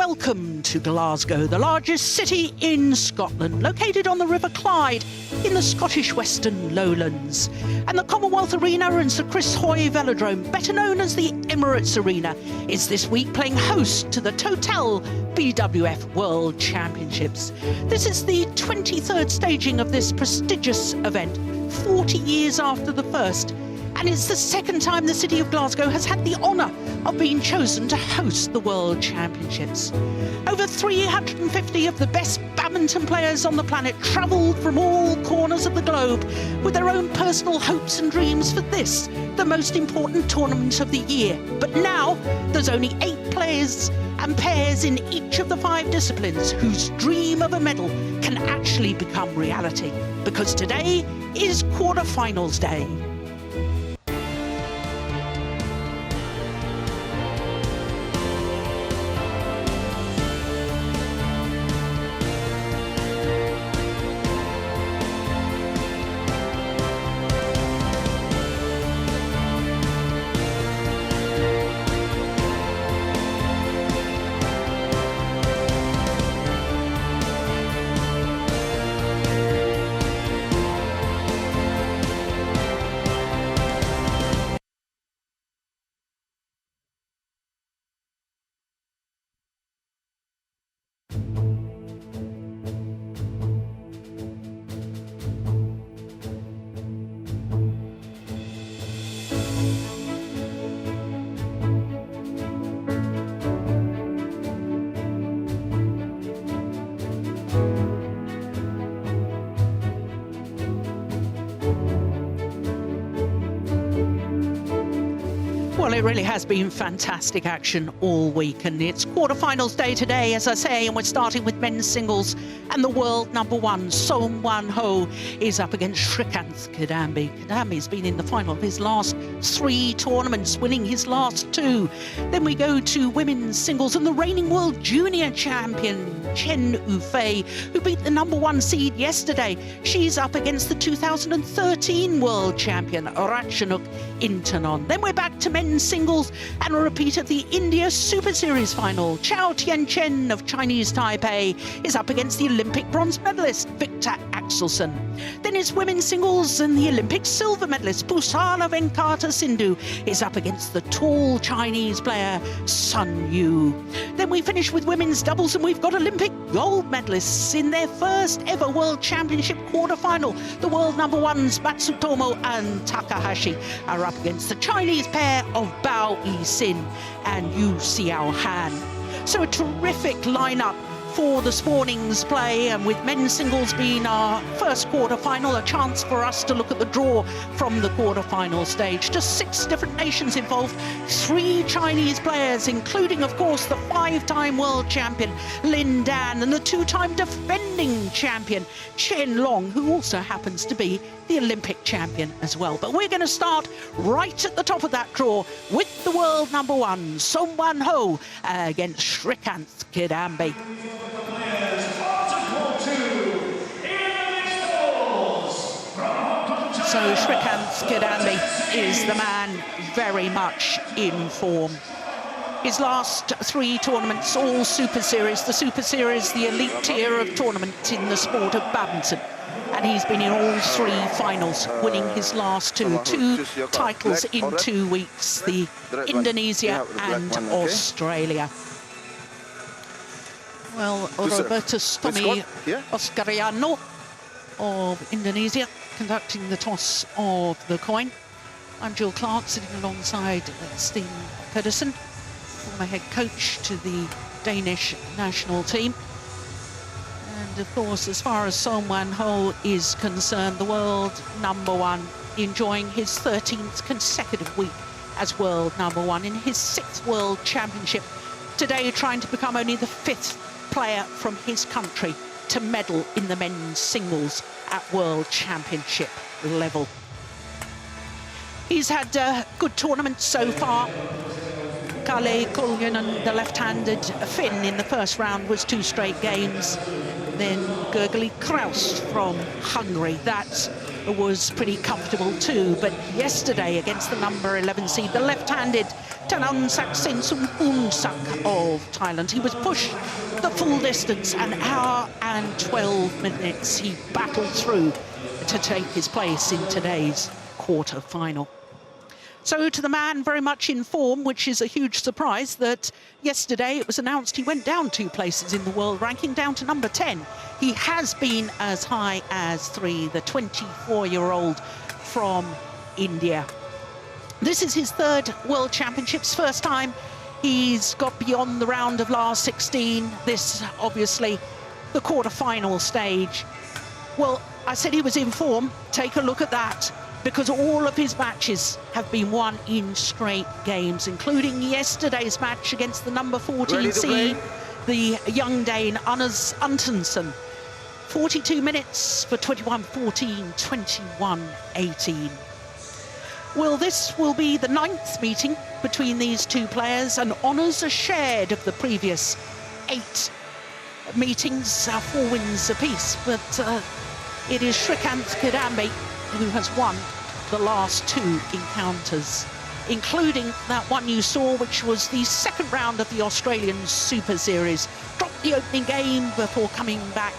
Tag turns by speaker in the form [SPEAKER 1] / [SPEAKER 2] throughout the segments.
[SPEAKER 1] Welcome to Glasgow, the largest city in Scotland, located on the River Clyde in the Scottish Western Lowlands. And the Commonwealth Arena and Sir Chris Hoy Velodrome, better known as the Emirates Arena, is this week playing host to the Total BWF World Championships. This is the 23rd staging of this prestigious event, 40 years after the first. And it's the second time the city of Glasgow has had the honour of being chosen to host the World Championships. Over 350 of the best badminton players on the planet travelled from all corners of the globe with their own personal hopes and dreams for this, the most important tournament of the year. But now there's only 8 players and pairs in each of the 5 disciplines whose dream of a medal can actually become reality, because today is quarterfinals day. Well, it really has been fantastic action all week, and it's quarterfinals day today, as I say, and we're starting with men's singles, and the world number 1, Som Wan-ho, is up against Srikanth Kidambi. Kidambi's been in the final of his last 3 tournaments, winning his last 2. Then we go to women's singles, and the reigning world junior champion, Chen Yufei, who beat the number 1 seed yesterday. She's up against the 2013 world champion, Ratchanok Intanon. Then we're back to men's singles and a repeat of the India Superseries final. Chao Tianchen of Chinese Taipei is up against the Olympic bronze medalist Victor Axelsen. Then it's women's singles, and the Olympic silver medalist Pusana Venkata Sindhu is up against the tall Chinese player Sun Yu. Then we finish with women's doubles, and we've got Olympic gold medalists in their first ever World Championship quarter-final. The world number 1s Matsutomo and Takahashi are up against the Chinese pair of Bao Yi-sin and Yu Xiao Han. So a terrific lineup for this morning's play, and with men's singles being our first quarter-final, a chance for us to look at the draw from the quarter-final stage. Just 6 different nations involved, 3 Chinese players, including, of course, the 5-time world champion Lin Dan and the 2-time defending champion Chen Long, who also happens to be the Olympic champion as well. But we're going to start right at the top of that draw with the world number 1, Som Wan-ho, against Srikanth Kidambi. So Srikanth Kidambi is the man very much in form. His last 3 tournaments, all Super Series. The Super Series, the elite tier of tournament in the sport of badminton. And he's been in all 3 finals, winning his last 2 titles in 2 weeks, the Indonesia and Australia. Well, Robertus Tommy Oscariano of Indonesia conducting the toss of the coin. I'm Jill Clark, sitting alongside Steen Pedersen, former head coach to the Danish national team. And of course, as far as Som Wan-ho is concerned, the world number 1, enjoying his 13th consecutive week as world number 1 in his 6th world championship. Today, trying to become only the 5th player from his country to medal in the men's singles at world championship level. He's had good tournaments so far. Kalle Kuljonen, the left-handed Finn, in the first round was 2 straight games. Then Gergely Kraus from Hungary. That's was pretty comfortable too. But yesterday against the number 11 seed, the left-handed Thanonsak Sensumpunsak of Thailand, he was pushed the full distance, an hour and 12 minutes. He battled through to take his place in today's quarter-final. So to the man very much in form, which is a huge surprise that yesterday it was announced he went down 2 places in the world ranking, down to number 10. He has been as high as 3, the 24-year-old from India. This is his 3rd World Championships, first time he's got beyond the round of last 16. This, obviously, the quarter-final stage. Well, I said he was in form. Take a look at that, because all of his matches have been won in straight games, including yesterday's match against the number 14 seed, the young Dane, Anders Antonsen. 42 minutes for 21-14, 21-18. Well, this will be the 9th meeting between these 2 players, and honours are shared of the previous 8 meetings, 4 wins apiece. But it is Srikanth Kidambi who has won the last 2 encounters, including that one you saw, which was the 2nd round of the Australian Super Series. Dropped the opening game before coming back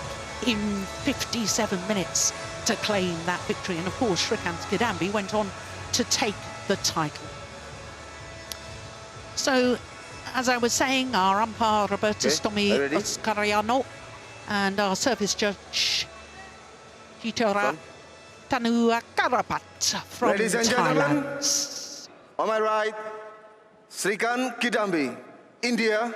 [SPEAKER 1] in 57 minutes to claim that victory. And of course, Srikanth Kidambi went on to take the title. So, as I was saying, our umpire Roberta Stomi Oscariano and our service judge Jitora Tanua Karapat from
[SPEAKER 2] Ladies and
[SPEAKER 1] Thailand.
[SPEAKER 2] gentlemen, on my right, Srikanth Kidambi, India.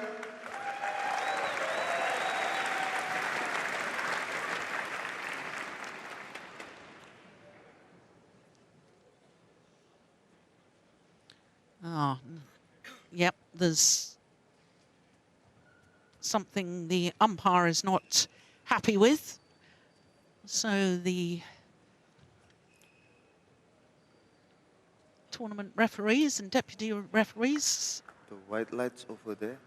[SPEAKER 1] Oh, yep, there's something the umpire is not happy with. So the tournament referees and deputy referees.
[SPEAKER 2] The white lights over there.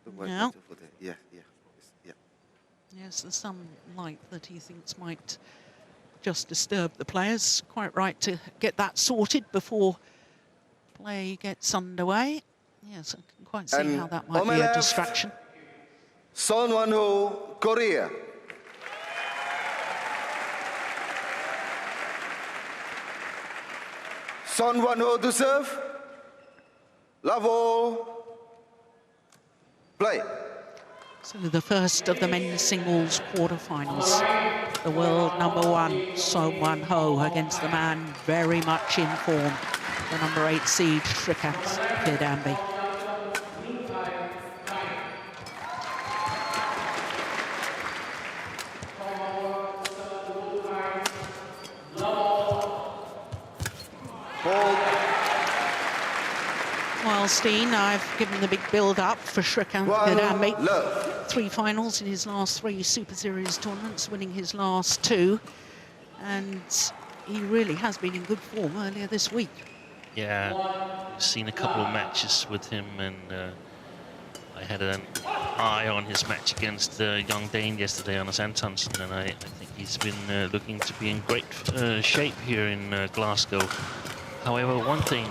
[SPEAKER 2] The white
[SPEAKER 1] Yeah.
[SPEAKER 2] lights over there. Yeah, yeah, yeah.
[SPEAKER 1] Yes, there's some light that he thinks might just disturb the players. Quite right to get that sorted before play gets underway. Yes, I can quite see
[SPEAKER 2] And
[SPEAKER 1] how that might
[SPEAKER 2] on my
[SPEAKER 1] be a
[SPEAKER 2] left,
[SPEAKER 1] distraction.
[SPEAKER 2] Son Won-ho, Korea. Son Won-ho to serve. Lavo. Play.
[SPEAKER 1] So the first of the men's singles quarterfinals. The world #1, Son Won-ho, against the man very much in form, the number 8 seed, Srikanth Kidambi. Well, Steen, I've given the big build-up for Srikanth Kidambi. 3 finals in his last 3 Super Series tournaments, winning his last 2. And he really has been in good form earlier this week.
[SPEAKER 3] Yeah, I've seen a couple of matches with him, and I had an eye on his match against young Dane yesterday, Anders Antonsen, and I think he's been looking to be in great shape here in Glasgow. However, one thing,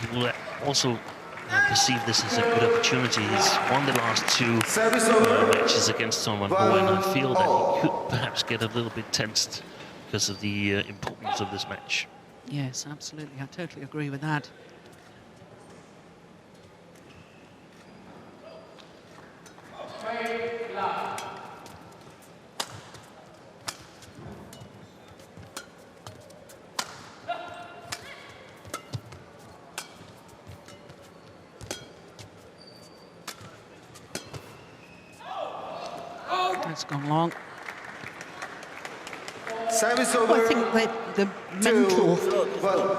[SPEAKER 3] he will also perceive this as a good opportunity. He's won the last 2 matches against Son Won-ho, and I feel that he could perhaps get a little bit tensed because of the importance of this match.
[SPEAKER 1] Yes, absolutely. I totally agree with that. That's gone long.
[SPEAKER 2] Service
[SPEAKER 1] Well,
[SPEAKER 2] over.
[SPEAKER 1] I think that the mental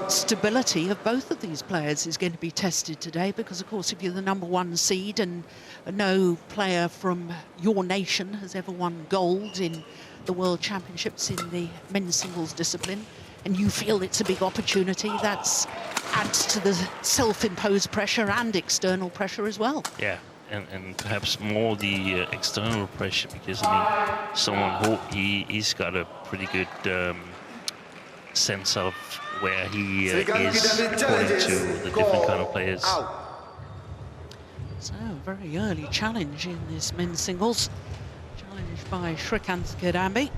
[SPEAKER 1] stability of both of these players is going to be tested today, because, of course, if you're the #1 seed and no player from your nation has ever won gold in the World Championships in the men's singles discipline, and you feel it's a big opportunity, that adds to the self-imposed pressure and external pressure as well.
[SPEAKER 3] Yeah, and perhaps more the external pressure, because I mean, someone who he's got a pretty good sense of where he is according to the different kind of players.
[SPEAKER 1] So, very early challenge in this men's singles. Challenged by Srikanth Kidambi.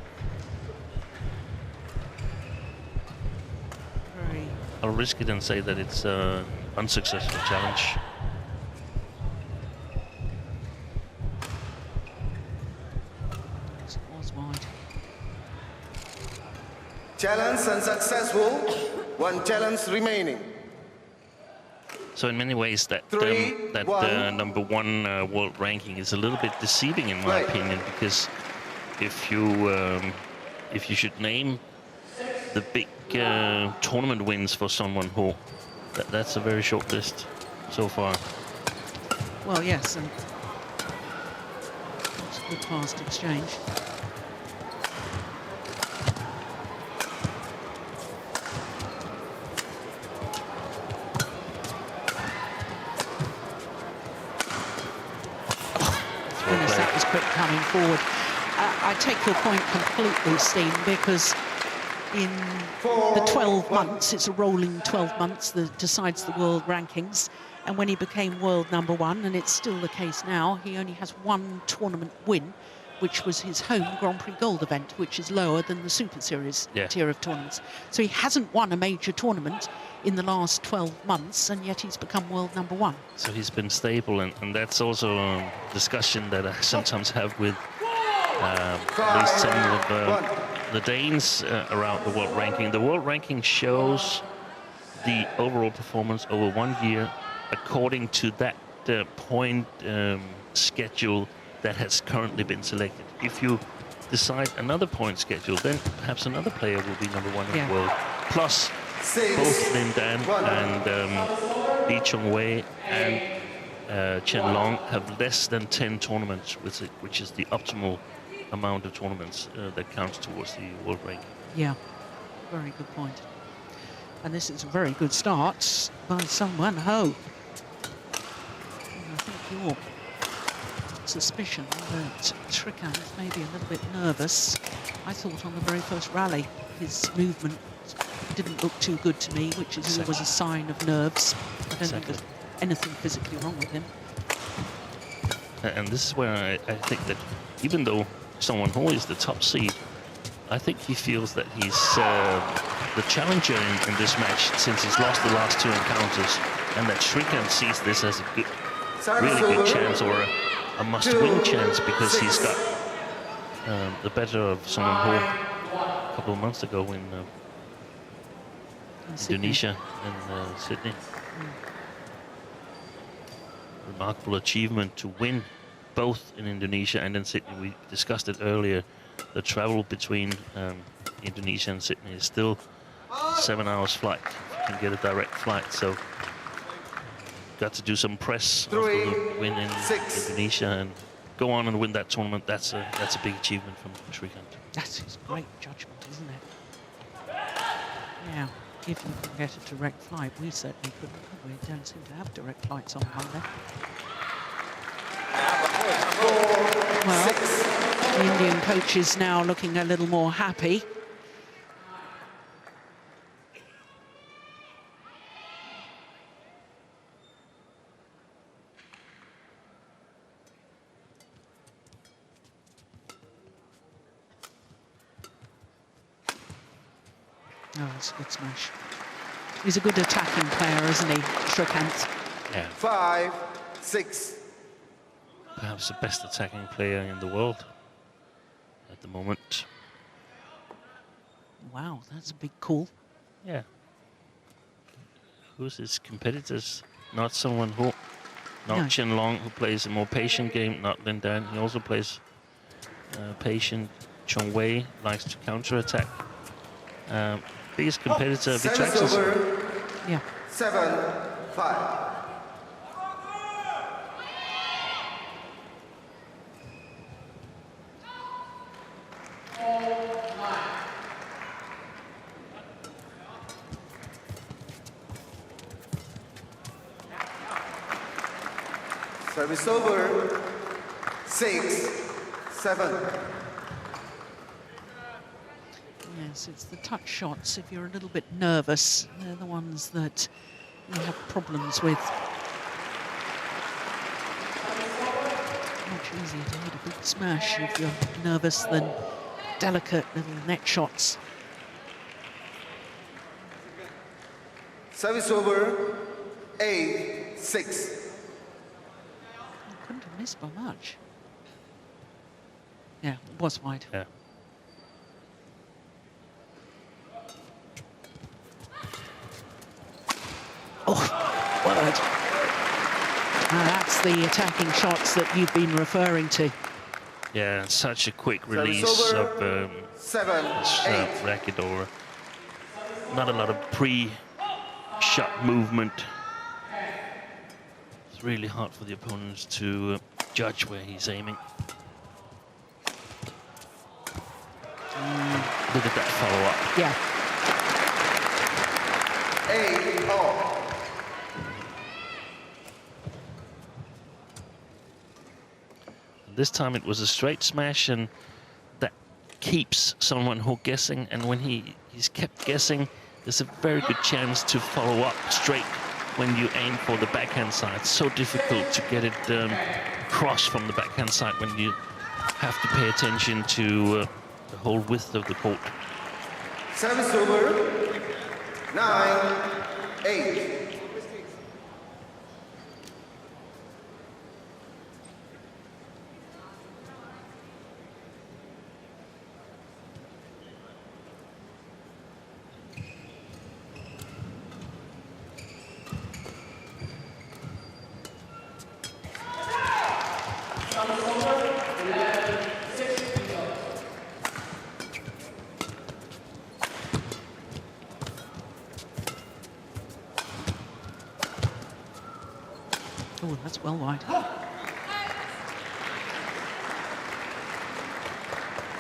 [SPEAKER 1] Very.
[SPEAKER 3] I'll risk it and say that it's an unsuccessful challenge.
[SPEAKER 1] It was wide.
[SPEAKER 2] Challenge unsuccessful. One challenge remaining.
[SPEAKER 3] So in many ways, that number one world ranking is a little bit deceiving, in my opinion, because if you should name the big tournament wins for Son Won-ho, that's a very short list so far.
[SPEAKER 1] Well, yes, and it's a good fast exchange. Goodness, that was quick coming forward. I take your point completely, Steen, because in the 12 months, it's a rolling 12 months that decides the world rankings. And when he became world number one, and it's still the case now, he only has one tournament win, which was his home Grand Prix Gold event, which is lower than the Super Series tier of tournaments. So he hasn't won a major tournament in the last 12 months, and yet he's become world number one.
[SPEAKER 3] So he's been stable, and that's also a discussion that I sometimes have with at least some of the Danes around the world ranking. The world ranking shows the overall performance over 1 year according to that point schedule that has currently been selected. If you decide another point schedule, then perhaps another player will be number one in the world. Plus, both Lin Dan and Lee Chong-wei and Chen Long have less than 10 tournaments, which is the optimal amount of tournaments that counts towards the world ranking.
[SPEAKER 1] Yeah, very good point. And this is a very good start by Son Won-ho. I think your suspicion that Srikanth may be a little bit nervous. I thought on the very first rally his movement didn't look too good to me, which is always a sign of nerves. I don't think there's anything physically wrong with him.
[SPEAKER 3] And this is where I think that even though Son Won-ho is the top seed, I think he feels that he's the challenger in this match, since he's lost the last two encounters, and that Srikanth sees this as a good, really good chance, or a must-win chance, because he's got the better of Son Won-ho a couple of months ago in Indonesia and Sydney. Remarkable achievement to win both in Indonesia and in Sydney. We discussed it earlier. The travel between Indonesia and Sydney is still 7 hours flight. You can get a direct flight, so got to do some press after the win in Indonesia and go on and win that tournament. That's a big achievement from Srikanth.
[SPEAKER 1] That's his great judgment, isn't it? Yeah, if you can get a direct flight, we certainly couldn't. We don't seem to have direct flights on Monday. Well, the Indian coach is now looking a little more happy. Oh, it's a good smash. He's a good attacking player, isn't he, Srikanth?
[SPEAKER 3] Yeah.
[SPEAKER 2] 5, 6.
[SPEAKER 3] Perhaps the best attacking player in the world at the moment.
[SPEAKER 1] Wow, that's a big call.
[SPEAKER 3] Yeah. Who's his competitors? Not someone who, not Chen Long, who plays a more patient game, not Lin Dan. He also plays patient. Chong Wei likes to counter-attack. Biggest competitor, Vitraxis.
[SPEAKER 1] Yeah.
[SPEAKER 2] 7-5. Service over. 6-7.
[SPEAKER 1] Yes, it's the touch shots. If you're a little bit nervous, they're the ones that you have problems with. Much easier to hit a big smash if you're nervous than delicate little net shots.
[SPEAKER 2] Service over. 8-6.
[SPEAKER 1] Couldn't have missed by much. Yeah, it was wide.
[SPEAKER 3] Yeah.
[SPEAKER 1] Oh, word. That's the attacking shots that you've been referring to.
[SPEAKER 3] Yeah, such a quick release of racket, or not a lot of pre-shot movement. It's really hard for the opponents to judge where he's aiming. Look at that follow-up.
[SPEAKER 1] Yeah.
[SPEAKER 2] 8-all.
[SPEAKER 3] This time it was a straight smash, and that keeps someone who guessing. And when he's kept guessing, there's a very good chance to follow up straight when you aim for the backhand side. It's so difficult to get it cross from the backhand side when you have to pay attention to the whole width of the court.
[SPEAKER 2] Service over. 9-8.
[SPEAKER 1] Oh, that's well wide.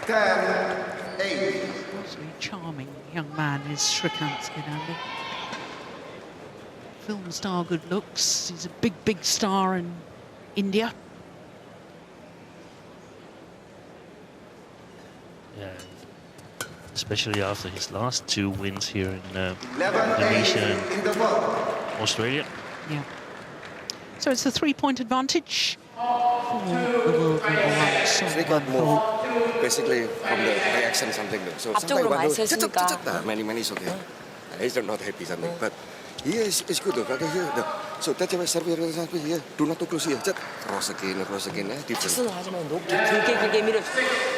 [SPEAKER 2] 10-8.
[SPEAKER 1] Absolutely charming young man is Srikanth Kidambi. Film star, good looks. He's a big star in India.
[SPEAKER 3] Yeah, especially after his last 2 wins here in Indonesia and Australia.
[SPEAKER 1] Yeah. So it's a 3-point advantage for the world #1.
[SPEAKER 4] Srikanth move basically from the reaction something. So sometimes one do many is okay. He's not happy something, but he is good though. So that's why serve here. Do not too close here. Just cross again.
[SPEAKER 5] 직선을 하지만 높게 길게 밀어.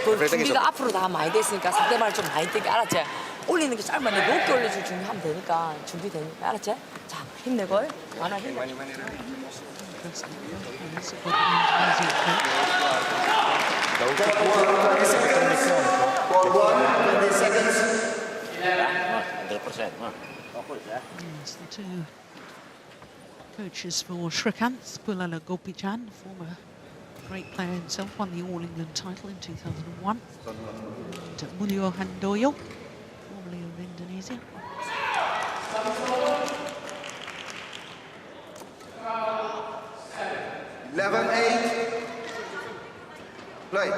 [SPEAKER 5] 그 준비가 앞으로 다 많이 됐으니까 상대방을 좀 많이 뛰게 알았지? 올리는 게 짧은데 높게 올려줄 준비하면 되니까 준비되니까 알았지? 자 힘내고 많아 힘내.
[SPEAKER 1] Yes, the two coaches for Srikanth, Pulala Gopichan, former great player himself, won the All England title in 2001. And Mulyo Handoyo, formerly of Indonesia.
[SPEAKER 2] Play.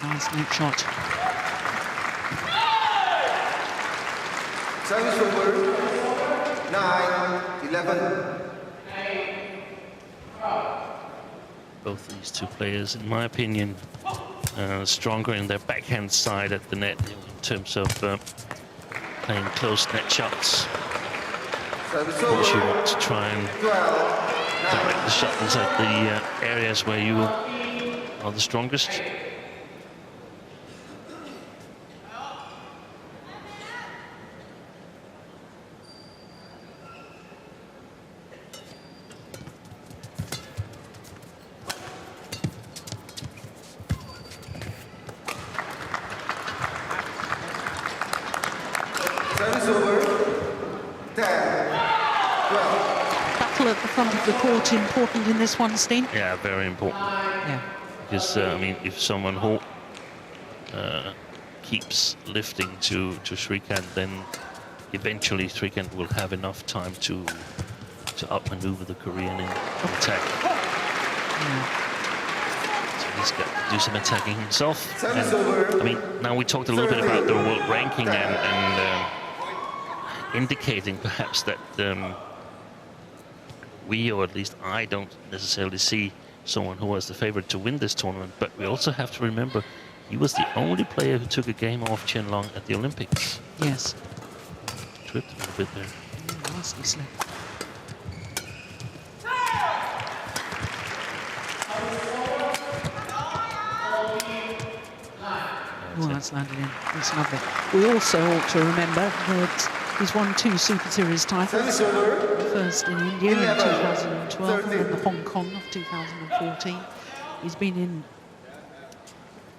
[SPEAKER 1] Nice net shot.
[SPEAKER 2] Service over. 9-11.
[SPEAKER 3] Both these two players, in my opinion, stronger in their backhand side at the net in terms of playing close net shots. Of course, you want to try and direct the shot inside the areas where you are the strongest.
[SPEAKER 2] Service over. 10-12.
[SPEAKER 1] Battle at the front of the court important in this one, Steen?
[SPEAKER 3] Yeah, very important.
[SPEAKER 1] Yeah.
[SPEAKER 3] Because, I mean, if someone keeps lifting to Srikanth, then eventually Srikanth will have enough time to outmaneuver the Korean in attack. So he's got to do some attacking himself. And, I mean, now we talked a little bit about the world ranking and indicating perhaps that we, or at least I, don't necessarily see someone who was the favorite to win this tournament, but we also have to remember he was the only player who took a game off Chen Long at the Olympics.
[SPEAKER 1] Yes.
[SPEAKER 3] Tripped a little bit there.
[SPEAKER 1] Nasty slip. Oh, that's landed in. That's lovely. We also ought to remember that he's won 2 Super Series titles. First in India in 2012 and then the Hong Kong of 2014. He's been in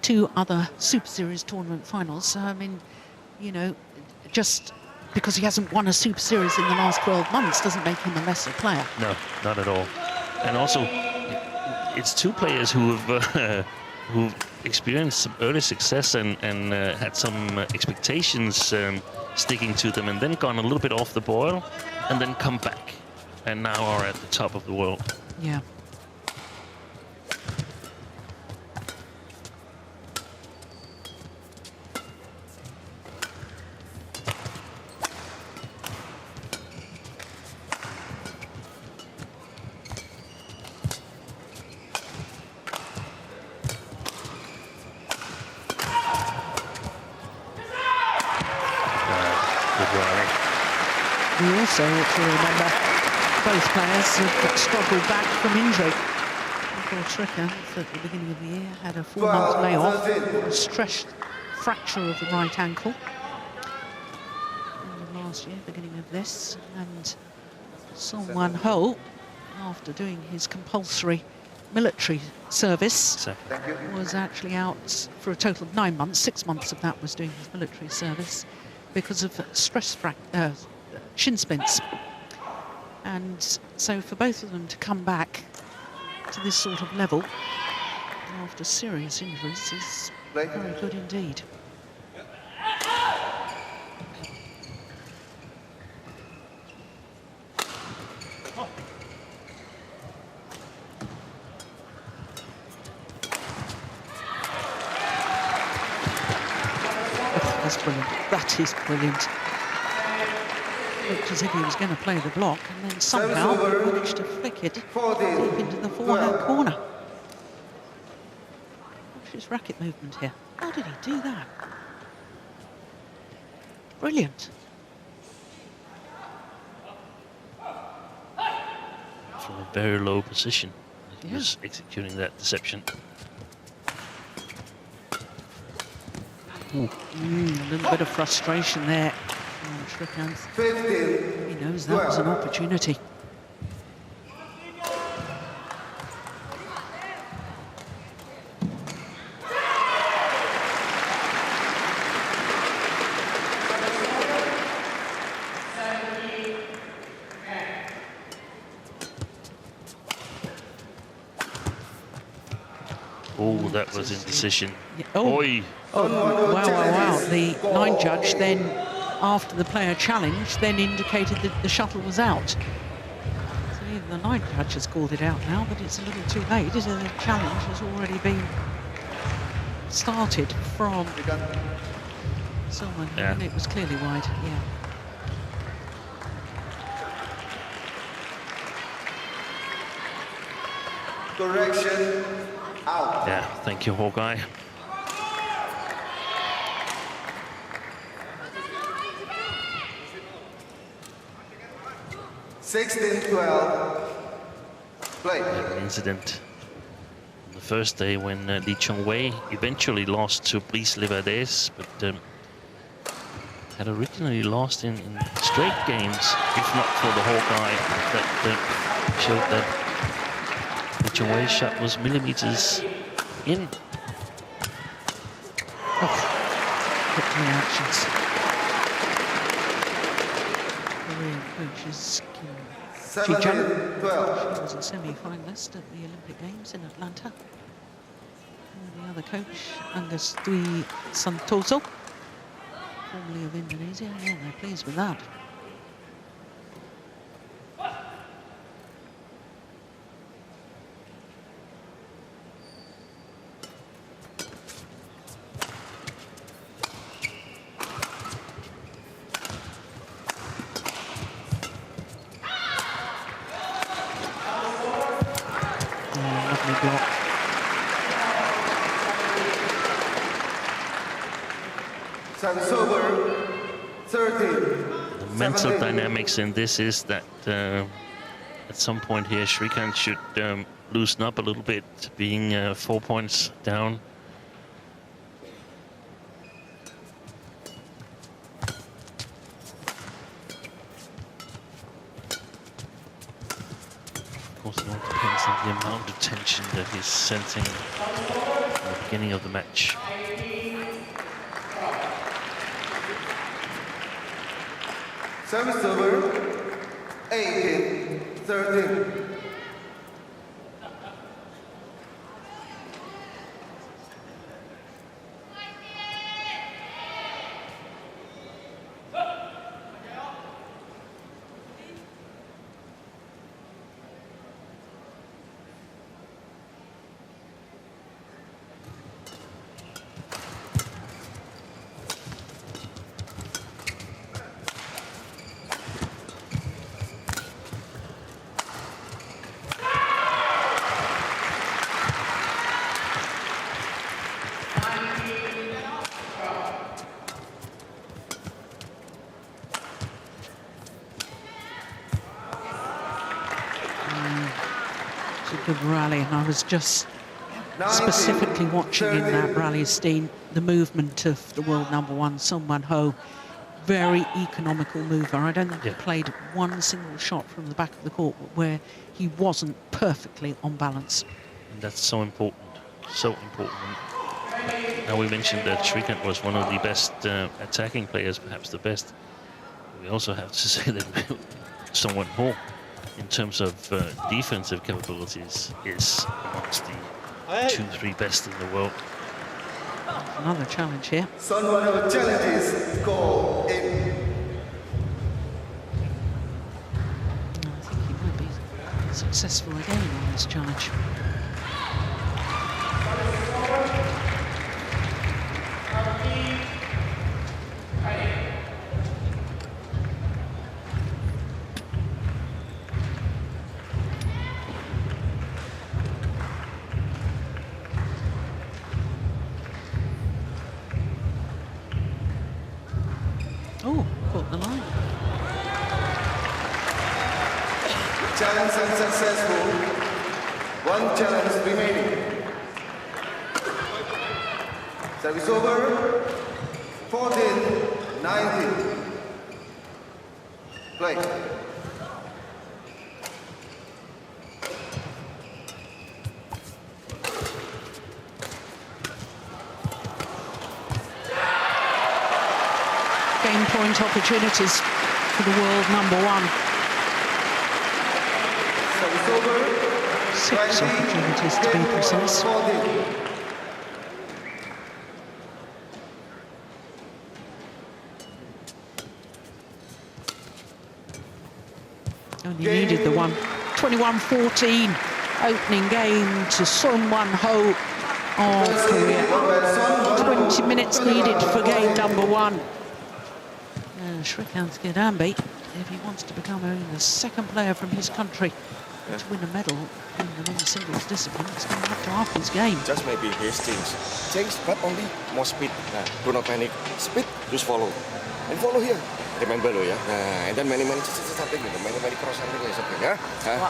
[SPEAKER 1] 2 other Super Series tournament finals. So, I mean, you know, just because he hasn't won a Super Series in the last 12 months doesn't make him a lesser player.
[SPEAKER 3] No, not at all. And also, it's 2 players who have who've experienced some early success and had some expectations sticking to them, and then gone a little bit off the boil, and then come back, and now are at the top of the world.
[SPEAKER 1] Yeah. We also ought to remember both players have struggled back from injury. Srikanth at the beginning of the year had a 4-month layoff, a stress fracture of the right ankle. End of last year, beginning of this, and M1-MS, after doing his compulsory military service, was actually out for a total of 9 months. 6 months of that was doing his military service because of shin splints. And so for both of them to come back to this sort of level after serious injuries is very good indeed. Oh, that's brilliant. That is brilliant. Looked as if he was going to play the block, and then somehow managed to flick it deep into the forehand corner. Watch his racket movement here. How did he do that? Brilliant.
[SPEAKER 3] From a very low position, he was executing that deception.
[SPEAKER 1] A little bit of frustration there. Srikanth. He knows that was an opportunity.
[SPEAKER 3] Oh, that was indecision.
[SPEAKER 1] Yeah. Oh.
[SPEAKER 3] Oi.
[SPEAKER 1] Oh, wow. The line judge then, after the player challenged, then indicated that the shuttle was out. So even the line judge has called it out now, but it's a little too late. The challenge has already been started from someone, and it was clearly wide,
[SPEAKER 2] Correction, out.
[SPEAKER 3] Yeah, thank you, Hawkeye.
[SPEAKER 2] Play.
[SPEAKER 3] An incident on the first day when Lee Chong-wei eventually lost to Brice Levades, but had originally lost in straight games, if not for the Hawkeye that showed that Lee Chong-wei's shot was millimeters in.
[SPEAKER 1] Quick reactions. Korean coaches. She was a semi-finalist at the Olympic Games in Atlanta. The other coach, Angus Dwi Santoso, formerly of Indonesia. Yeah, they're pleased with that. Lovely block.
[SPEAKER 2] Service over, 13.
[SPEAKER 3] The mental dynamics in this is that at some point here, Srikanth should loosen up a little bit, being 4 points down. Of course, it all depends on the amount of tension that he's sensing at the beginning of the match.
[SPEAKER 2] Service over, 18, 13.
[SPEAKER 1] It's a good rally, and I was just specifically watching in that rally, Steen, the movement of the world #1, Sung Won Ho. Very economical mover. I don't think he played one single shot from the back of the court where he wasn't perfectly on balance.
[SPEAKER 3] And that's so important, so important. Now, we mentioned that Srikanth was one of the best attacking players, perhaps the best. We also have to say that Sung Won Ho, in terms of defensive capabilities, is amongst the 2-3 best in the world.
[SPEAKER 1] Another challenge here.
[SPEAKER 2] Son, one of the challenges, go in.
[SPEAKER 1] I think he might be successful again on this challenge. Oh, caught the line.
[SPEAKER 2] Challenge unsuccessful. One challenge remaining. Service over, 14, 19. Play.
[SPEAKER 1] Game point opportunities for the world #1.
[SPEAKER 2] Service over.
[SPEAKER 1] 6 opportunities to be precise.
[SPEAKER 2] 14.
[SPEAKER 1] Only needed the one. 21-14 opening game to Sung Won Ho of Korea. 20 minutes needed for game #1. Srikanth Kidambi, if he wants to become only the second player from his country to win a medal in the men's singles discipline, he's going to have to up his game.
[SPEAKER 4] Just maybe his change, but only more speed. Do not panic. Speed, just follow. And follow here. Remember lo ya. And then many something, many cross something, something.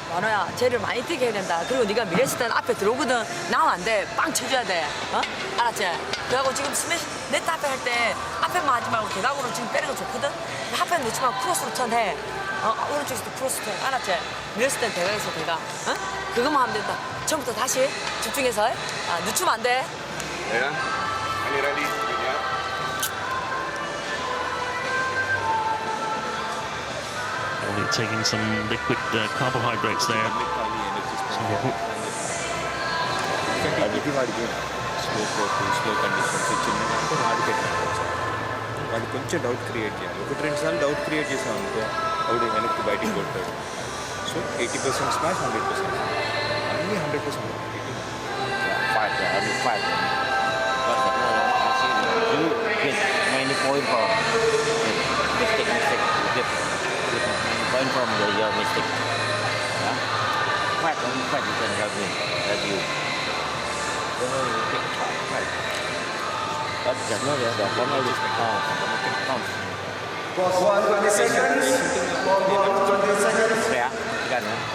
[SPEAKER 5] 만호야, 쟤를 많이 뛰게 해야 된다. 그리고 네가 미레스 때는 앞에 들어오거든. 나오면 안 돼. 빵 쳐줘야 돼. 어? 알았지? 그래갖고 지금 스매시 네트 앞에 할 때 앞에만 하지 말고 대각으로 지금 때리는 거 좋거든. 앞에 넣지 말고 크로스로 턴해. 오른쪽에서도 크로스 턴. 알았지? 미레스 때는 대각에서 대각. 어? 그것만 하면 된다. 처음부터 다시 집중해서. 늦추면 안 돼.
[SPEAKER 4] Yeah. Are you ready?
[SPEAKER 3] Only taking some liquid carbohydrates there.
[SPEAKER 6] Slow conditions చిన్నప్పుడు hard పెట్టినప్పుడు వాడు కొంచెం doubt create చేయాలి. 1-2 సార్లు doubt create చేసాం అనుకో వాడు వెనక్కి బయటికి కొడతాడు. సో 80% స్మాష్, 100% అన్నీ 100%.
[SPEAKER 7] Many point from mistake. Point from your mistake. Yeah? Fight you can help me. Help you. But just know that the corner is come.
[SPEAKER 4] Pause 1 seconds.
[SPEAKER 7] Yeah,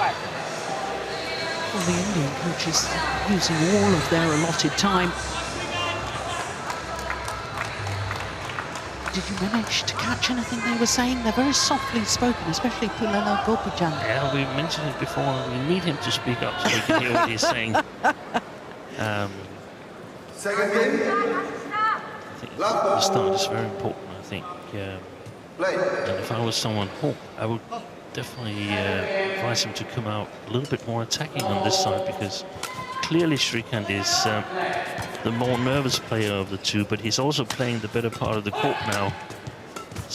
[SPEAKER 7] fight.
[SPEAKER 1] Well, the Indian coach is using all of their allotted time. Did you manage to catch anything they were saying? They're very softly spoken, especially Pulala Gopijan.
[SPEAKER 3] Yeah, we mentioned it before. We need him to speak up so we can hear what he's saying.
[SPEAKER 2] Second game.
[SPEAKER 3] I think the start is very important, I think. And if I was someone, I would definitely advise him to come out a little bit more attacking on this side, because clearly Srikanth is the more nervous player of the two, but he's also playing the better part of the court now.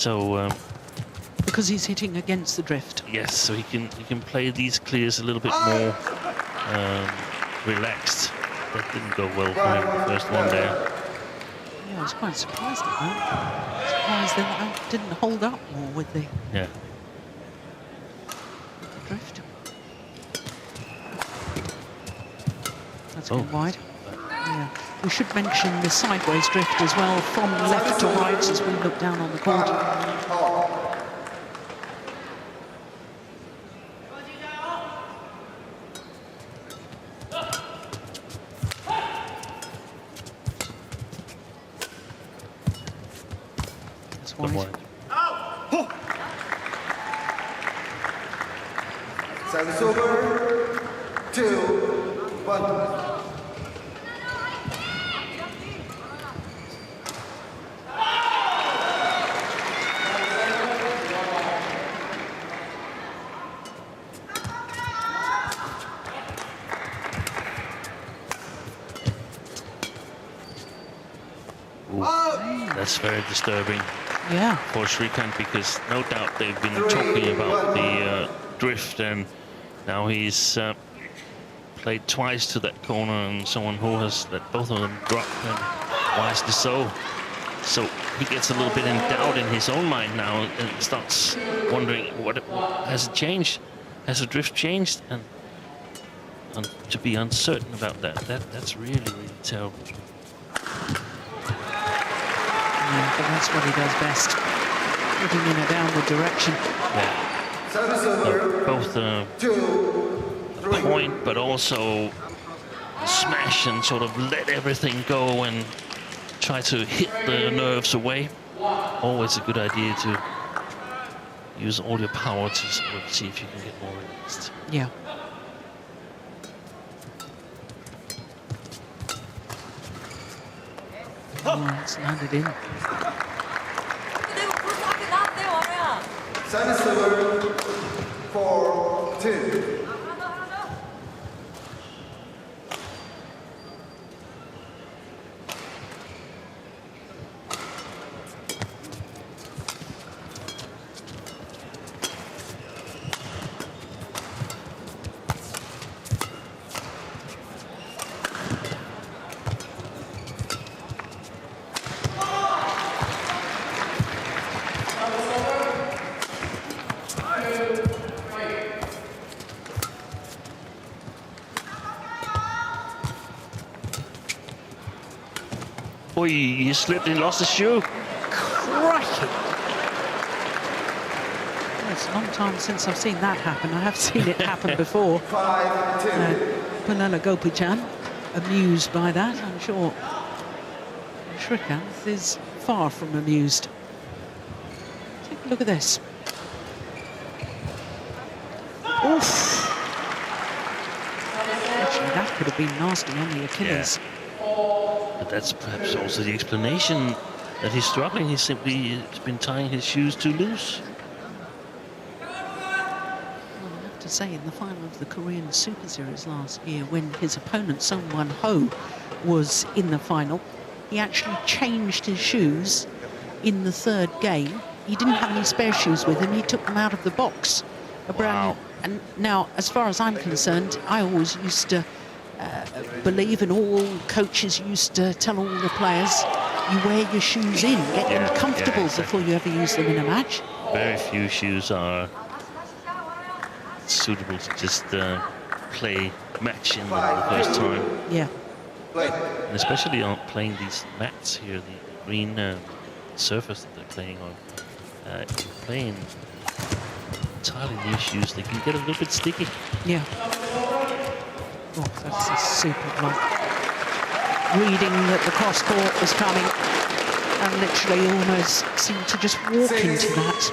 [SPEAKER 3] So
[SPEAKER 1] because he's hitting against the drift.
[SPEAKER 3] yes, so he can play these clears a little bit more relaxed. That didn't go well for him, the first one there.
[SPEAKER 1] Yeah, I was quite surprised at that. Surprised that didn't hold up more with the drift. That's gone wide. Yeah. We should mention the sideways drift as well, from left to right as we look down on the court. That's wide.
[SPEAKER 2] Service over. 2-1.
[SPEAKER 3] That's very disturbing for Srikanth, because no doubt they've been talking about the drift, and now he's played twice to that corner, and someone who has let both of them drop, and wisely so. So he gets a little bit in doubt in his own mind now, and starts wondering, what has it changed? Has the drift changed? And to be uncertain about that's really, really terrible.
[SPEAKER 1] Yeah, but that's what he does best, looking in a downward direction.
[SPEAKER 3] Yeah. Both point, but also smash and sort of let everything go and try to hit the nerves away. Always a good idea to use all your power to sort of see if you can get more relaxed.
[SPEAKER 1] Yeah. Oh, it's landed in.
[SPEAKER 2] Service over. 4-2.
[SPEAKER 3] Oh, he slipped and lost his shoe.
[SPEAKER 1] Crikey! Well, it's a long time since I've seen that happen. I have seen it happen before.
[SPEAKER 2] 5-2.
[SPEAKER 1] Pulala Gopijan, amused by that, I'm sure. Srikanth is far from amused. Take a look at this. Oof! Actually, that could have been nasty on the Achilles.
[SPEAKER 3] Yeah. But that's perhaps also the explanation that he's struggling. He simply has been tying his shoes too loose.
[SPEAKER 1] Well, I have to say, in the final of the Korean Superseries last year, when his opponent, Sung-Won Ho, was in the final, he actually changed his shoes in the third game. He didn't have any spare shoes with him. He took them out of the box. And now, as far as I'm concerned, I always used to believe, and all coaches used to tell all the players, you wear your shoes in, get them comfortable before you ever use them in a match.
[SPEAKER 3] Very few shoes are suitable to just play match in the first time.
[SPEAKER 1] Yeah.
[SPEAKER 3] And especially on playing these mats here, the green surface that they're playing on. Playing entirely new shoes, they can get a little bit sticky.
[SPEAKER 1] Yeah. Oh, that's a super block. Reading that the cross court was coming and literally almost seemed to just walk into that.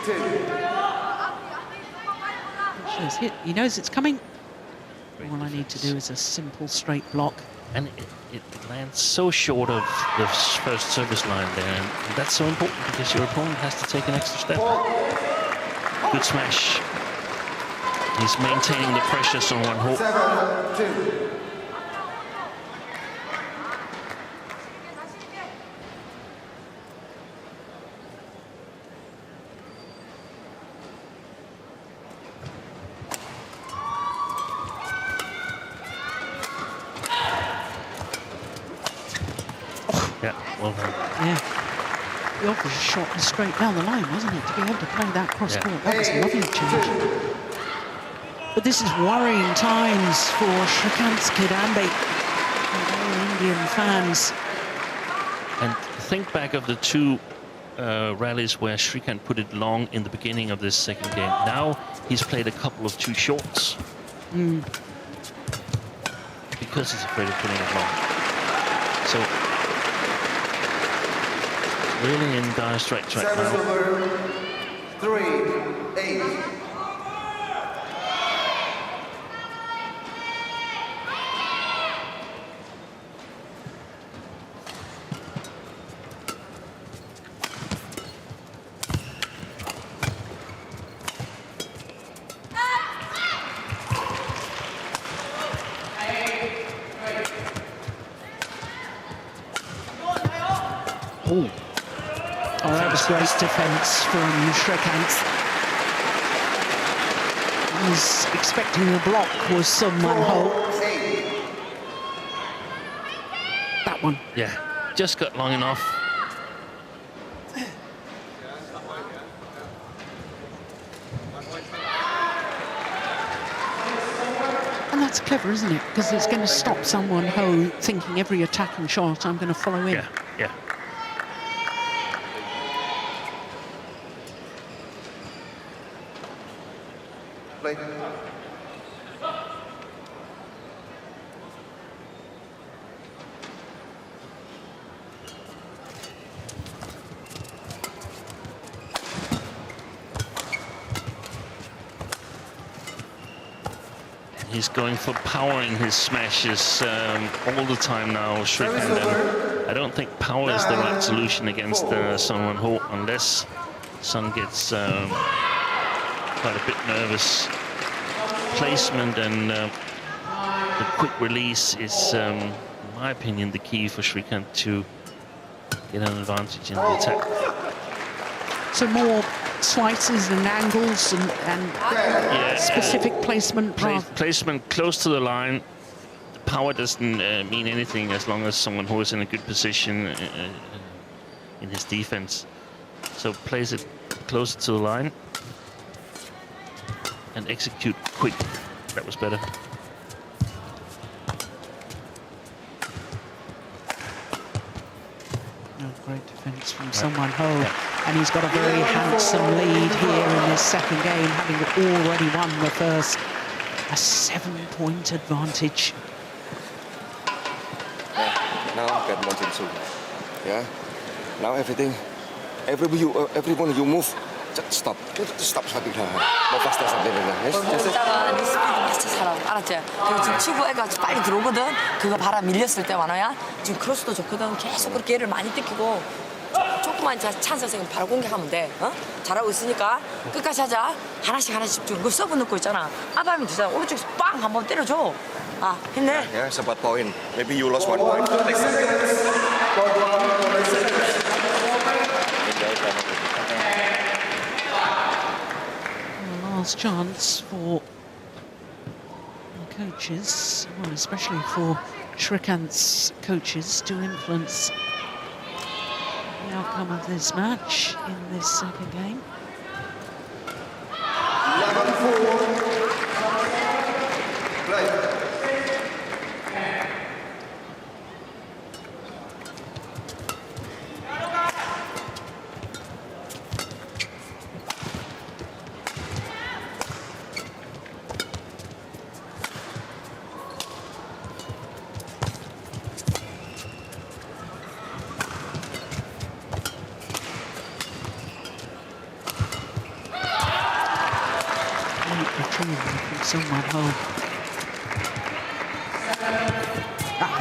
[SPEAKER 1] He knows it's coming. All I need to do is a simple straight block.
[SPEAKER 3] And it lands so short of the first service line there, and that's so important because your opponent has to take an extra step. Good smash. He's maintaining the pressure, Sung-Won Ho.
[SPEAKER 2] 7-2.
[SPEAKER 3] Yeah, well done.
[SPEAKER 1] Yeah. The obvious shot was straight down the line, wasn't it? To be able to play that cross court, that was a lovely change. But this is worrying times for Srikanth Kidambi and all Indian fans.
[SPEAKER 3] And think back of the two rallies where Srikanth put it long in the beginning of this second game. Now he's played a couple of too shorts. Because he's afraid of putting it long. So really in dire straits right now.
[SPEAKER 2] 3-8.
[SPEAKER 1] Oh, that was great defence from Srikanth. He was expecting the block was Sung-Won Ho. That one.
[SPEAKER 3] Yeah, just got long enough.
[SPEAKER 1] And that's clever, isn't it? Because it's going to stop Sung-Won Ho thinking every attacking shot I'm going to follow in.
[SPEAKER 3] Yeah.
[SPEAKER 2] Play.
[SPEAKER 3] He's going for powering his smashes all the time now, Srikanth. I don't think power is the right solution against Sung-Won Ho unless Sung gets quite a bit nervous. Placement and the quick release is, in my opinion, the key for Srikanth to get an advantage in the attack.
[SPEAKER 1] So more slices and angles and specific placement.
[SPEAKER 3] Placement close to the line. The power doesn't mean anything as long as Sung-Won Ho is in a good position in his defense. So place it closer to the line and execute quick. That was better.
[SPEAKER 1] Great defence from Sung-Won Ho. And he's got a very handsome lead here in this second game, having already won the first. A 7-point advantage.
[SPEAKER 4] Now badminton soon. Yeah. Now everyone you move, just stop. Stop shooting. No faster something like that.
[SPEAKER 5] 여기다가 네 스피드 맞춰 살아. 알았지? 그리고 지금 치고 애가 빨리 들어오거든. 그거 봐라, 밀렸을 때 완호야. 지금 크로스도 좋거든. 계속 그렇게 얘를 많이 뜯기고 조금 조금만 찬스 생기면 바로 공격하면 돼. 어? 잘하고 있으니까 끝까지 하자. 하나씩 집중. 그 서브 넣고 있잖아. 앞하면 되잖아. 오른쪽에서 빵 한번 때려줘. 아, 힘내.
[SPEAKER 4] Yeah, sempat point. Maybe you lost 1 point.
[SPEAKER 1] Last chance for the coaches, well, especially for Srikanth's coaches, to influence the outcome of this match in this second game.
[SPEAKER 2] 11-4. Play.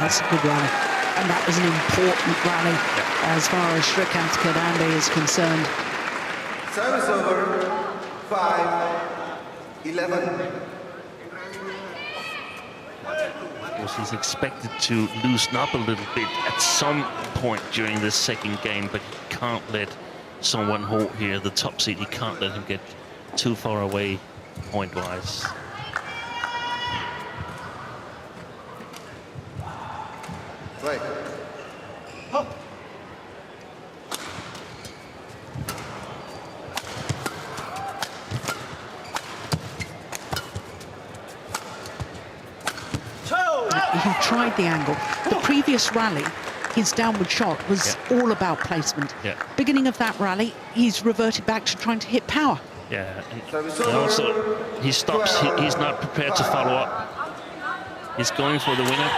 [SPEAKER 1] That's a good rally, and that was an important rally as far as Srikanth Kidambi is concerned.
[SPEAKER 2] Service over. 5-11.
[SPEAKER 3] Because he's expected to loosen up a little bit at some point during this second game, but he can't let someone hold here, the top seed. He can't let him get too far away point-wise.
[SPEAKER 2] Play.
[SPEAKER 1] He tried the angle. The previous rally, his downward shot was all about placement. Beginning of that rally, he's reverted back to trying to hit power.
[SPEAKER 3] Yeah, and also he stops. He's not prepared to follow up. He's going for the winner.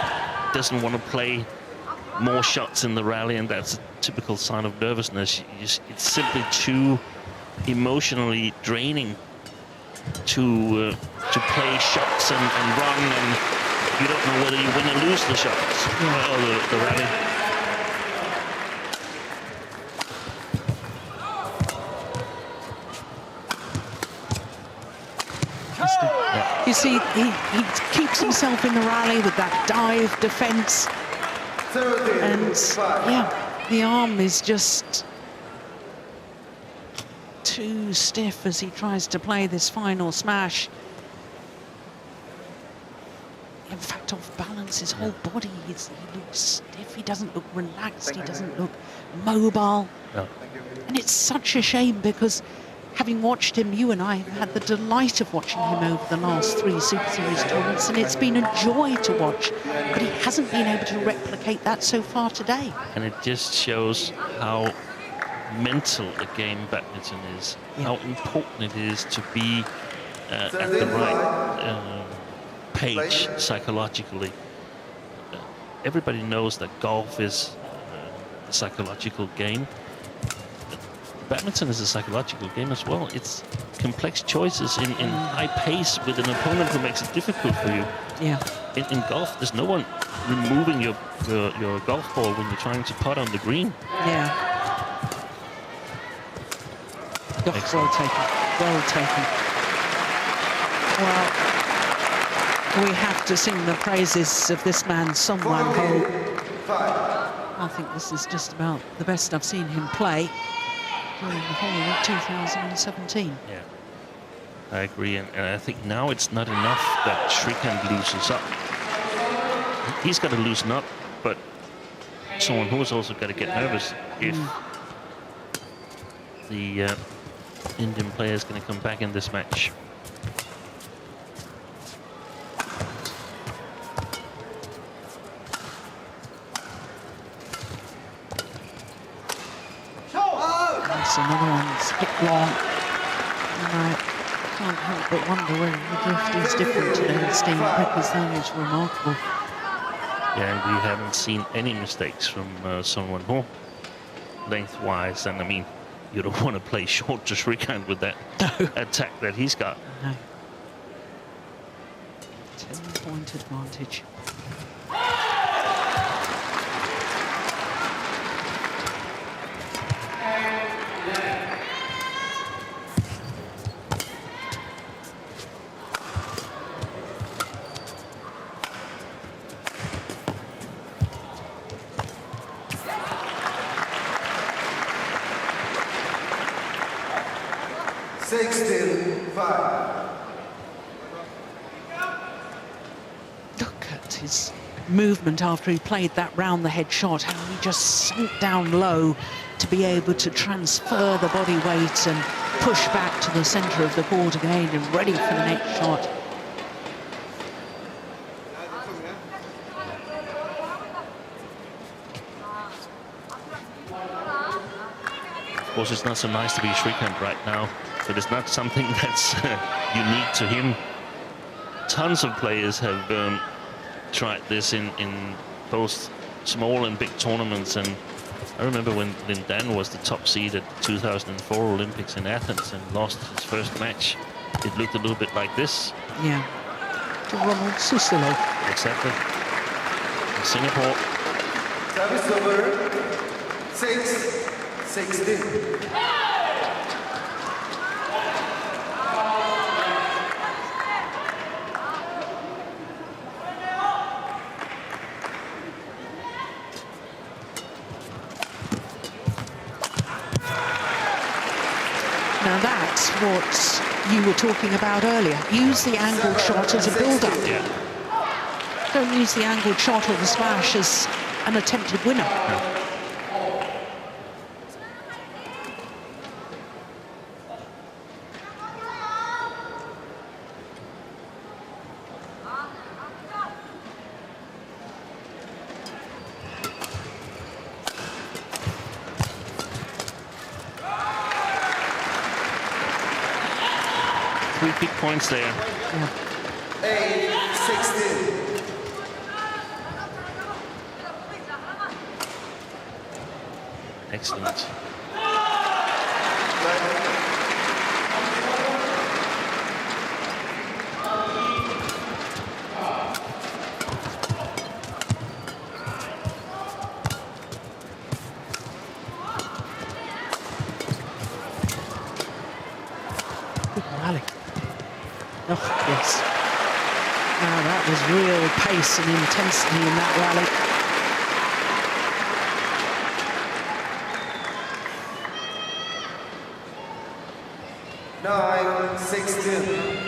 [SPEAKER 3] Doesn't want to play more shots in the rally, and that's a typical sign of nervousness. It's simply too emotionally draining to play shots and run, and you don't know whether you win or lose the shots or the rally.
[SPEAKER 1] You see, he keeps himself in the rally with that dive defense. And yeah, the arm is just too stiff as he tries to play this final smash. In fact, off balance, his whole body, he looks stiff, he doesn't look relaxed, he doesn't look mobile.
[SPEAKER 3] No.
[SPEAKER 1] And it's such a shame because having watched him, you and I have had the delight of watching him over the last 3 Super Series tournaments, and it's been a joy to watch, but he hasn't been able to replicate that so far today.
[SPEAKER 3] And it just shows how mental a game badminton is, how important it is to be at the right page psychologically. Everybody knows that golf is a psychological game. Badminton is a psychological game as well. It's complex choices in high pace with an opponent who makes it difficult for you.
[SPEAKER 1] Yeah.
[SPEAKER 3] In golf, there's no one removing your golf ball when you're trying to putt on the green.
[SPEAKER 1] Yeah. Oh, well taken. Well taken. Well, we have to sing the praises of this man, Son-Wan Ho. I think this is just about the best I've seen him play during the whole of 2017.
[SPEAKER 3] Yeah, I agree, and I think now it's not enough that Srikanth loosens up. He's got to loosen up, but someone who's also got to get nervous if the Indian player is going to come back in this match.
[SPEAKER 1] Another one's hit long, and I can't help but wonder whether the drift is different today. Steam because that is remarkable.
[SPEAKER 3] Yeah, and we haven't seen any mistakes from someone who lengthwise, and I mean, you don't want to play short to Srikanth with that attack that he's got.
[SPEAKER 1] No. 10-point advantage. his movement after he played that round the head shot, how he just sunk down low to be able to transfer the body weight and push back to the centre of the court again and ready for the next shot.
[SPEAKER 3] Of course, it's not so nice to be Srikanth right now, but it's not something that's unique to him. Tons of players have tried this in both small and big tournaments, and I remember when Lin Dan was the top seed at the 2004 Olympics in Athens and lost his first match. It looked a little bit like this.
[SPEAKER 1] Yeah, to Ronald Susilo.
[SPEAKER 3] Exactly. In Singapore.
[SPEAKER 2] Service over. 6-16.
[SPEAKER 1] Now that's what you were talking about earlier. Use the angled shot as a build-up.
[SPEAKER 3] Yeah.
[SPEAKER 1] Don't use the angled shot or the smash as an attempted winner.
[SPEAKER 3] No. Three big points there.
[SPEAKER 1] Yeah.
[SPEAKER 2] 8-16.
[SPEAKER 3] Excellent.
[SPEAKER 1] Good rally. Oh, yes. Now that was real pace and intensity in that rally.
[SPEAKER 2] Nine, 16.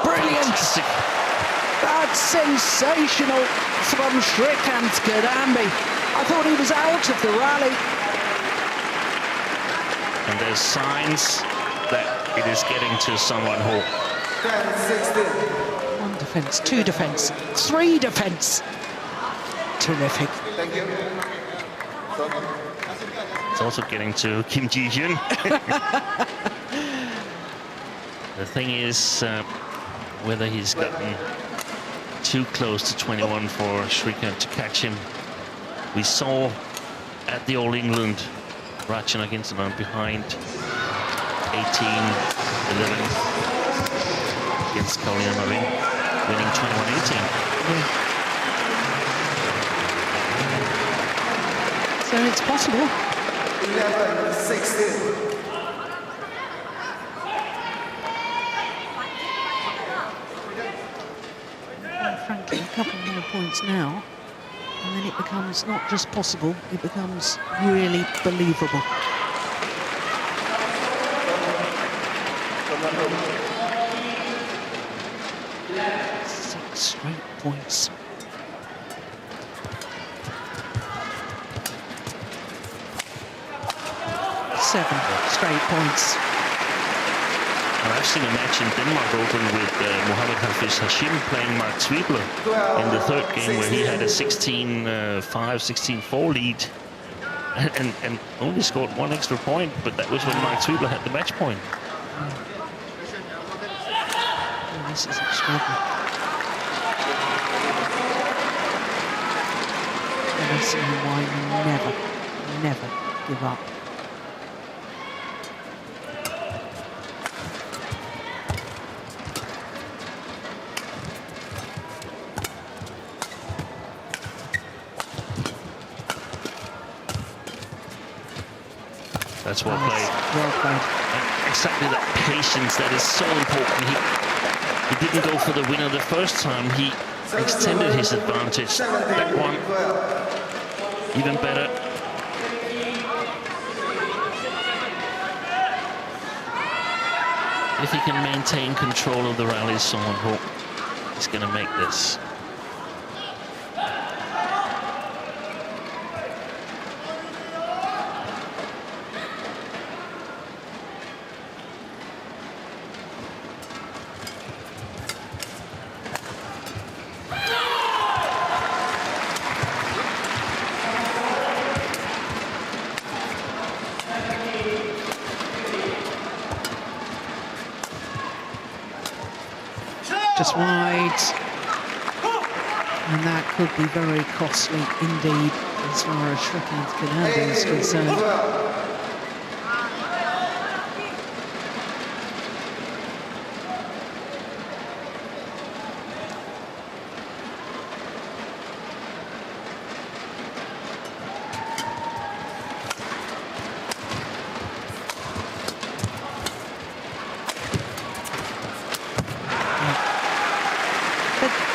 [SPEAKER 1] Brilliant!
[SPEAKER 3] Fantastic.
[SPEAKER 1] That's sensational from Srikanth Kidambi. I thought he was out of the rally.
[SPEAKER 3] And there's signs that it is getting to someone who
[SPEAKER 2] 10-16.
[SPEAKER 1] One defence, two defence, three defence. Terrific.
[SPEAKER 2] Thank you.
[SPEAKER 3] it's also getting to Kim Ji-hyun. The thing is whether he's gotten too close to 21 for Srikanth to catch him. We saw at the All England Rachin Agintanon behind 18-11 against Karolina Marin, winning 21-18.
[SPEAKER 1] So it's possible.
[SPEAKER 2] 11-16.
[SPEAKER 1] Frankly, a couple more points now, and then it becomes not just possible, it becomes really believable. Six straight points. Seven straight points.
[SPEAKER 3] And I've seen a match in Denmark Open with Mohamed Hafiz Hashim playing Mark Zwiebler in the third game where he had a 16-5, 16-4 lead and only scored one extra point, but that was when Mark Zwiebler had the match point.
[SPEAKER 1] Oh, this is extraordinary. And I see why you never give up.
[SPEAKER 3] That's well played.
[SPEAKER 1] Well played.
[SPEAKER 3] And exactly that patience that is so important. He didn't go for the winner the first time. He extended his advantage. That one, even better. If he can maintain control of the rally, someone hope he's going to make this.
[SPEAKER 1] Just wide. And that could be very costly indeed as far as Srikanth Kidambi is concerned.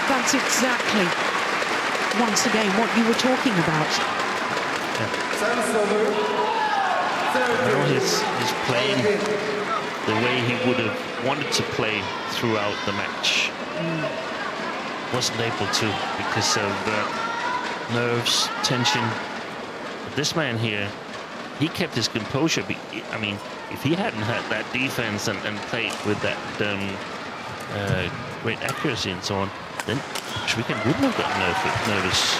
[SPEAKER 1] That's exactly, once again, what you were talking about.
[SPEAKER 3] Now he's playing the way he would have wanted to play throughout the match. Wasn't able to because of nerves, tension. But this man here, he kept his composure. I mean, if he hadn't had that defense and played with that great accuracy and so on, then Srikanth wouldn't have gotten nervous.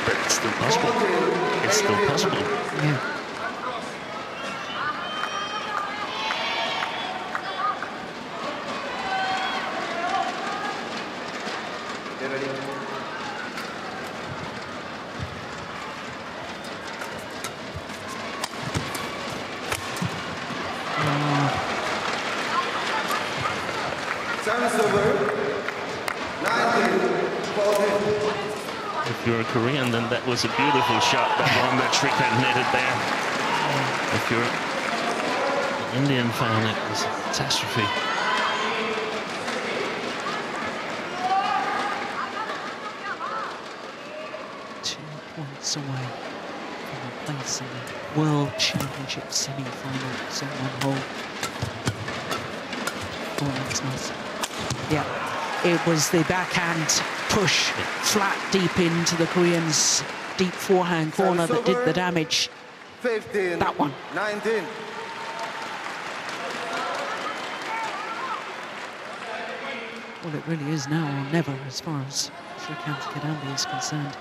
[SPEAKER 3] But it's still possible. It's still possible.
[SPEAKER 1] Yeah.
[SPEAKER 3] If you're a Korean, then that was a beautiful shot, that one that Srikanth netted there. If you're an Indian fan, it was a catastrophe.
[SPEAKER 1] Points away from a place in the World Championship semi-final. So one hole. Oh, that's nice. Yeah, it was the backhand push flat deep into the Koreans' deep forehand corner that did the damage.
[SPEAKER 2] 15,
[SPEAKER 1] that one.
[SPEAKER 2] 19.
[SPEAKER 1] Well, it really is now or never as far as Srikanth Kidambi is concerned.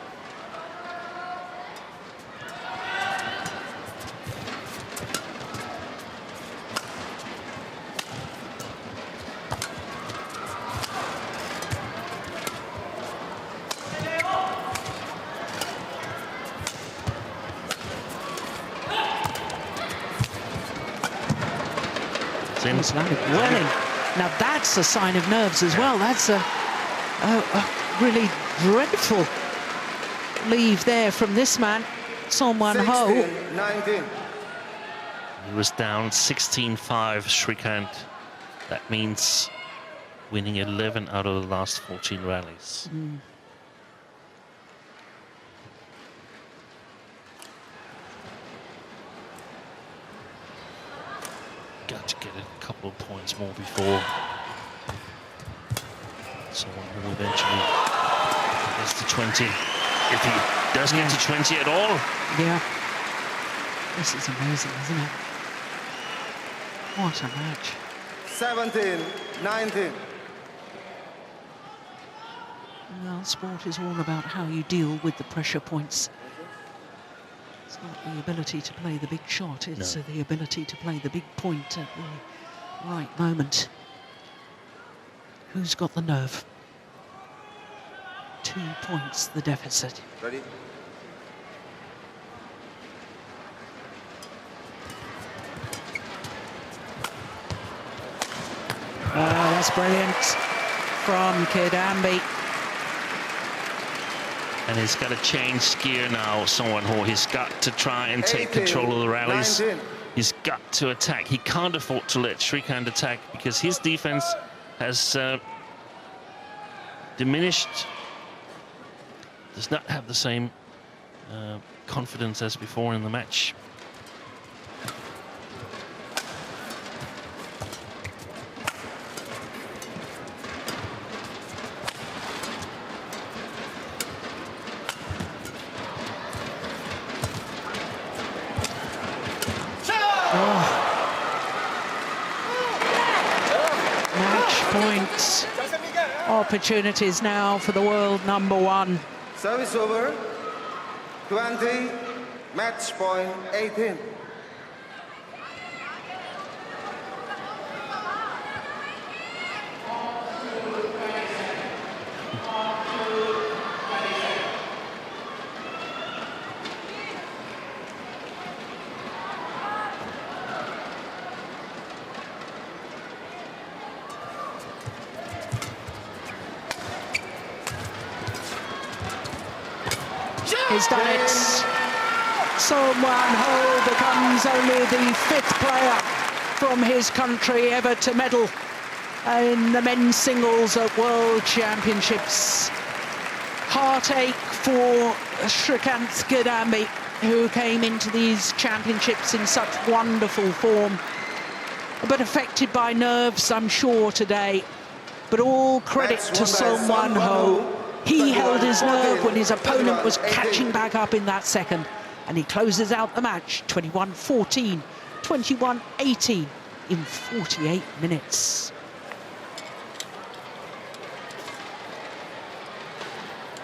[SPEAKER 1] It's landed well in. Now that's a sign of nerves as well. That's a really dreadful leave there from this man, Son-Wan-Ho.
[SPEAKER 2] 19.
[SPEAKER 3] He was down 16-5, Srikanth. That means winning 11 out of the last 14 rallies. Got to get a couple of points more before someone who eventually gets to 20. If he does get to 20 at all.
[SPEAKER 1] Yeah. This is amazing, isn't it? What a match.
[SPEAKER 2] 17, 19.
[SPEAKER 1] Well, sport is all about how you deal with the pressure points. It's not the ability to play the big shot, it's the ability to play the big point at the right moment. Who's got the nerve? 2 points, the deficit.
[SPEAKER 2] Ready?
[SPEAKER 1] Oh, that's brilliant from Kidambi.
[SPEAKER 3] And he's got to change gear now, Song Won-ho. He's got to try and take control of the rallies.
[SPEAKER 2] 19.
[SPEAKER 3] He's got to attack. He can't afford to let Srikanth attack because his defense has diminished. Does not have the same confidence as before in the match.
[SPEAKER 1] Points, opportunities now for the world #1.
[SPEAKER 2] Service over. 20. Match point 18.
[SPEAKER 1] He's done it. Song Won-ho becomes only the 5th player from his country ever to medal in the men's singles at World Championships. Heartache for Srikanth Kidambi, who came into these championships in such wonderful form, but affected by nerves, I'm sure, today. But all credit to Song Won-ho. He held his nerve when his opponent was catching back up in that second, and he closes out the match 21-14, 21-18 in 48 minutes.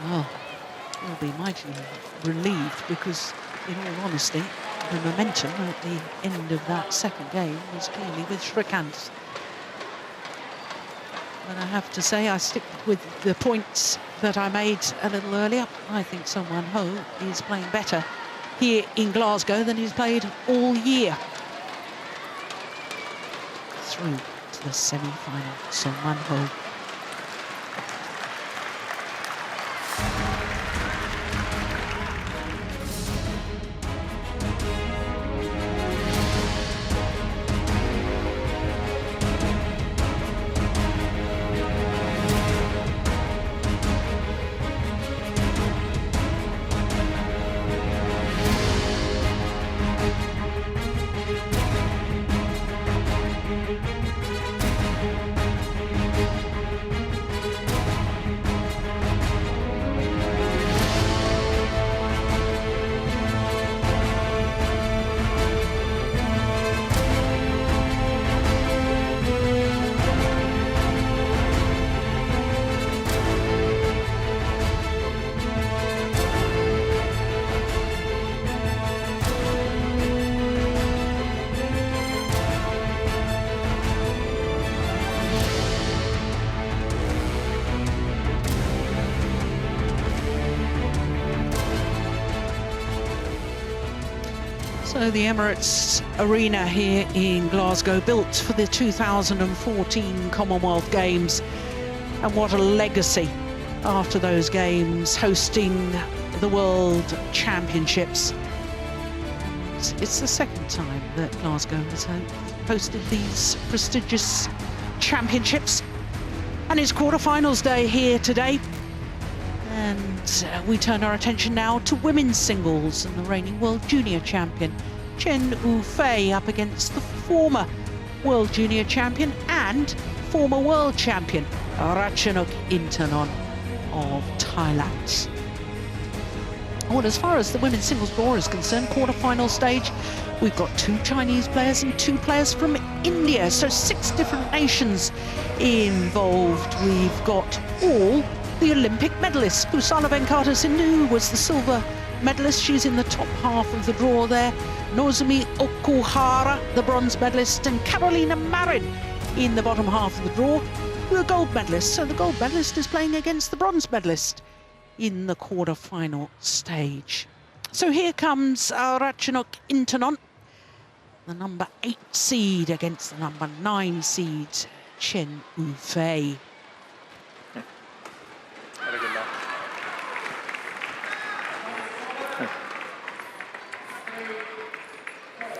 [SPEAKER 1] Well, we'll be mightily relieved because, in all honesty, the momentum at the end of that second game was clearly with Srikanth. But I have to say, I stick with the points that I made a little earlier. I think Song Won-ho is playing better here in Glasgow than he's played all year. Through to the semi-final, Song Won-ho. So the Emirates Arena here in Glasgow, built for the 2014 Commonwealth Games, and what a legacy after those games, hosting the World Championships. It's the second time that Glasgow has hosted these prestigious championships, and it's quarterfinals day here today. And we turn our attention now to women's singles and the reigning world junior champion Chen Wu-fei up against the former world junior champion and former world champion Ratchanok Intanon of Thailand. Well, as far as the women's singles draw is concerned, quarterfinal stage, we've got 2 Chinese players and 2 players from India, so 6 different nations involved. We've got all the Olympic medalists. Pusala Venkata Sindhu was the silver medalist. She's in the top half of the draw there. Nozomi Okuhara, the bronze medalist, and Carolina Marin in the bottom half of the draw, the gold medalist. So the gold medalist is playing against the bronze medalist in the quarter-final stage. So here comes Ratchanok Intanon, the number 8 seed against the number 9 seed Chen Wu-fei.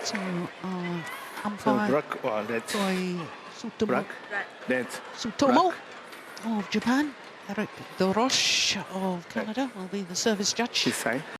[SPEAKER 1] So
[SPEAKER 8] So
[SPEAKER 1] umpire
[SPEAKER 8] Brock, that's
[SPEAKER 1] Toy Sutomo,
[SPEAKER 8] Brock. That's
[SPEAKER 1] Sutomo
[SPEAKER 8] Brock.
[SPEAKER 1] of Japan. Eric Dorosh of Canada will be the service judge.
[SPEAKER 8] This side.